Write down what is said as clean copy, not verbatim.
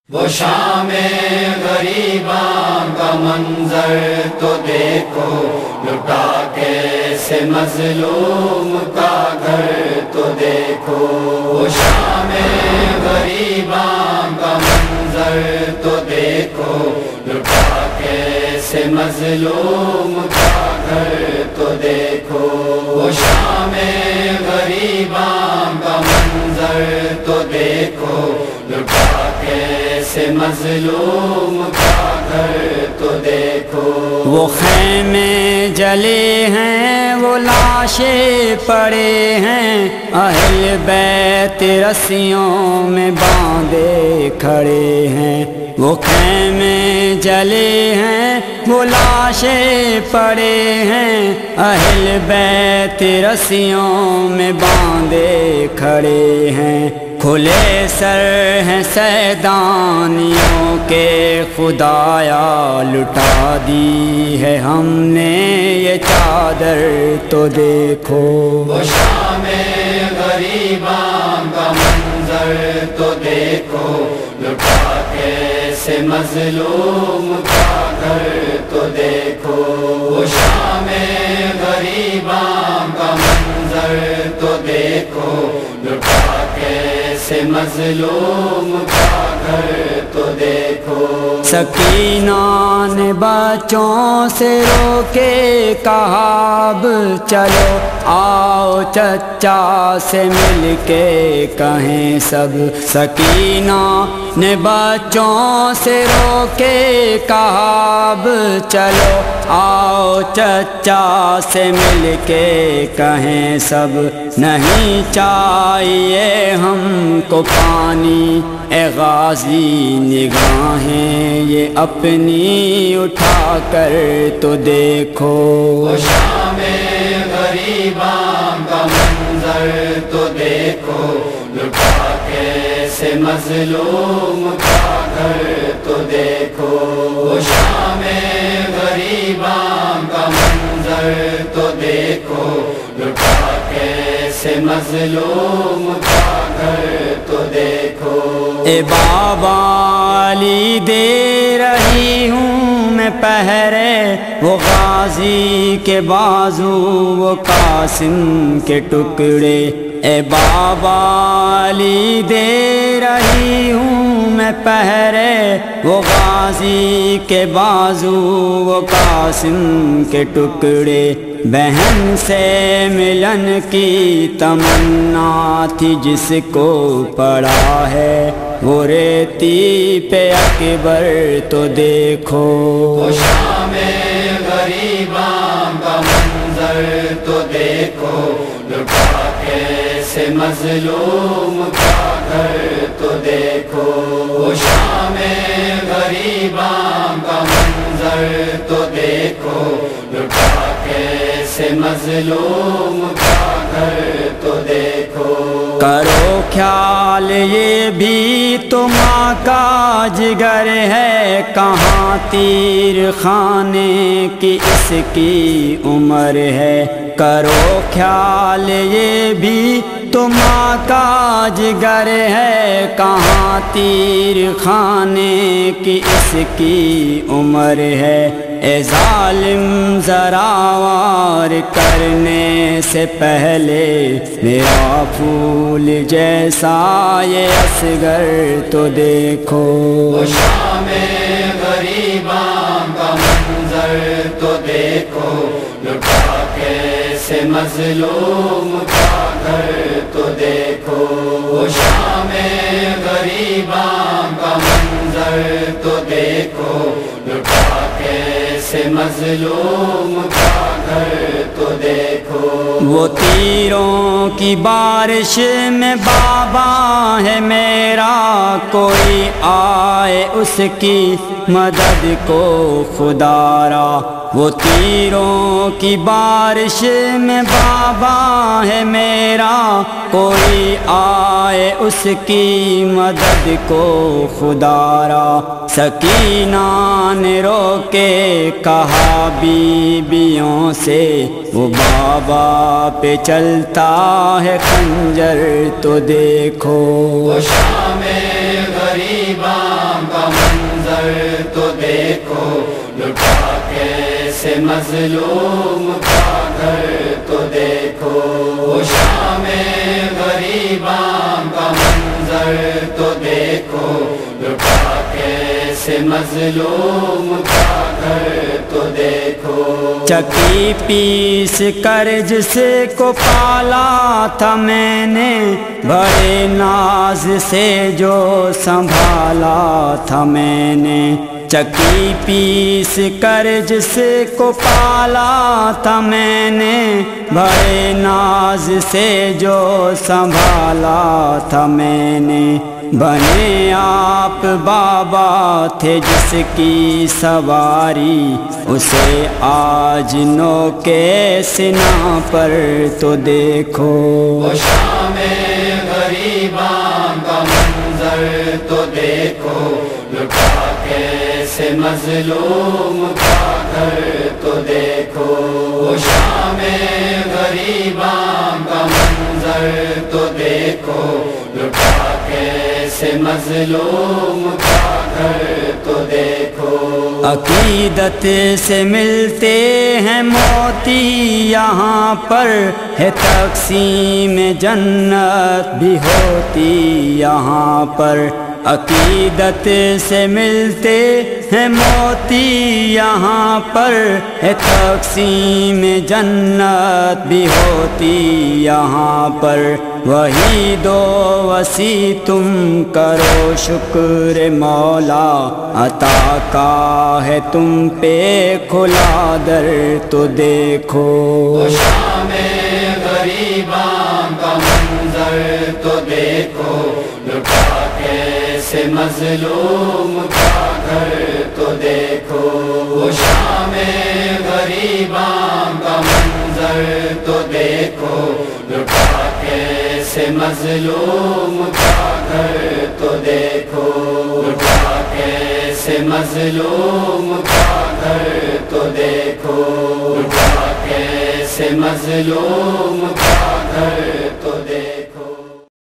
وہ شام غریباں کا منظر تو دیکھو، لٹا کیسے مظلوم کا گھر تو دیکھو۔ وہ شام غریباں کا منظر تو دیکھو، لٹا کیسے مظلوم کا گھر تو دیکھو۔ وہ شام غریباں کا منظر تو دیکھو، لٹا کیسے مظلوم کا گھر تو دیکھو۔ وہ خیمے جلے ہیں، وہ لاشیں پڑے ہیں، اہل بیت رسیوں میں باندھے کھڑے ہیں۔ وہ خیمے جلے ہیں، وہ لاشیں پڑے ہیں، اہل بیت رسیوں میں باندھے کھڑے ہیں۔ کھلے سر ہیں سیدانیوں کے، خدایا لٹا دی ہے ہم نے یہ چادر تو دیکھو۔ وہ شام غریباں کا منظر تو دیکھو، لٹا کیسے مظلوم کا گھر تو دیکھو۔ وہ شام غریباں کا منظر تو دیکھو، لٹا کیسے مظلوم کا گھر تو دیکھو۔ سکینہ نے بچوں سے روکے کہا اب چلو، آؤ چچا سے مل کے کہیں سب۔ سکینہ نے بچوں سے روکے کہا اب چلو، آؤ چچا سے مل کے کہیں سب۔ نہیں چاہیے ہم کو پانی اے غازی، نگاہیں یہ اپنی اٹھا کر تو دیکھو۔ وہ شام غریباں کا منظر تو دیکھو، لٹا کیسے مظلوم کا گھر تو دیکھو۔ وہ شام غریباں کا منظر تو دیکھو، لٹا کیسے مظلوم کا گھر تو دیکھو۔ اے بابا علی دے رہی ہوں میں پہرے، وہ غازی کے بازو وہ قاسم کے ٹکڑے۔ اے بابا علی دے رہی ہوں میں پہرے، وہ غازی کے بازو وہ قاسم کے ٹکڑے۔ بہن سے ملن کی تمنا تھی جس کو پڑا ہے، وہ ریتی پہ اکبر تو دیکھو۔ وہ شام غریباں کا منظر تو دیکھو، لٹا کیسے مظلوم کا گھر تو دیکھو۔ وہ شام غریباں کا منظر تو دیکھو، لٹا کیسے مظلوم کا گھر تو دیکھو۔ کرو خیال یہ بھی تو ماں کا جگر ہے، کہاں تیر خانے کی اس کی عمر ہے۔ کرو خیال یہ بھی تو ماں کا جگر ہے، کہاں تیر خانے کی اس کی عمر ہے۔ اے ظالم ذرا وار کرنے سے پہلے، میرا پھول جیسا یہ اصغر تو دیکھو۔ وہ شام غریباں کا منظر تو دیکھو، لٹا کیسے مظلوم کا گھر تو دیکھو۔ وہ شام غریباں کا منظر تو دیکھو، لٹا کیسے مظلوم کا گھر تو دیکھو۔ وہ تیروں کی بارش میں بابا ہے میرا، کوئی آئے اس کی مدد کو خدا را۔ وہ تیروں کی بارش میں بابا ہے میرا، کوئی آئے اس کی مدد کو خدا را۔ سکینہ نے رو کے کہا بیویوں سے وہ بابا پہ چلتا ہے خنجر تو دیکھو، وہ شام غریباں کا منظر تو دیکھو، لٹا کیسے مظلوم کا گھر تو دیکھو، وہ شام غریباں کا منظر تو دیکھو، لٹا کیسے مظلوم کا گھر تو دیکھو۔ چکی پیس کر جس کو پالا تھا میں نے، بڑے ناز سے جو سنبھالا تھا میں نے، چکی پیس کر جس کو پالا تھا میں نے، بڑے ناز سے جو سنبھالا تھا میں نے، بنے آپ بابا تھے جس کی سواری، اسے آج نو کے سنا پر تو دیکھو، وہ شام غریباں کا منظر تو دیکھو، لٹا کیسے مظلوم کا گھر تو دیکھو، وہ شام غریباں کا منظر تو دیکھو، لٹا کیسے مظلوم کا گھر تو دیکھو۔ عقیدت سے ملتے ہیں موتی یہاں پر، ہے تقسیم جنت بھی ہوتی یہاں پر، عقیدت سے ملتے ہیں موتی یہاں پر، ہے تقسیم جنت بھی ہوتی یہاں پر، وہی دو وسیع تم کرو شکر مولا، عطا کا ہے تم پہ کھلا در تو دیکھو، وہ شام غریباں کا منظر تو دیکھو، لٹا کیسے مظلوم کا گھر تو دیکھو، وہ شام غریباں کا منظر تو دیکھو، لٹا کیسے مظلوم کا گھر تو دیکھو، لٹا کیسے مظلوم کا گھر تو دیکھو، لٹا کیسے مظلوم کا گھر تو دیکھو۔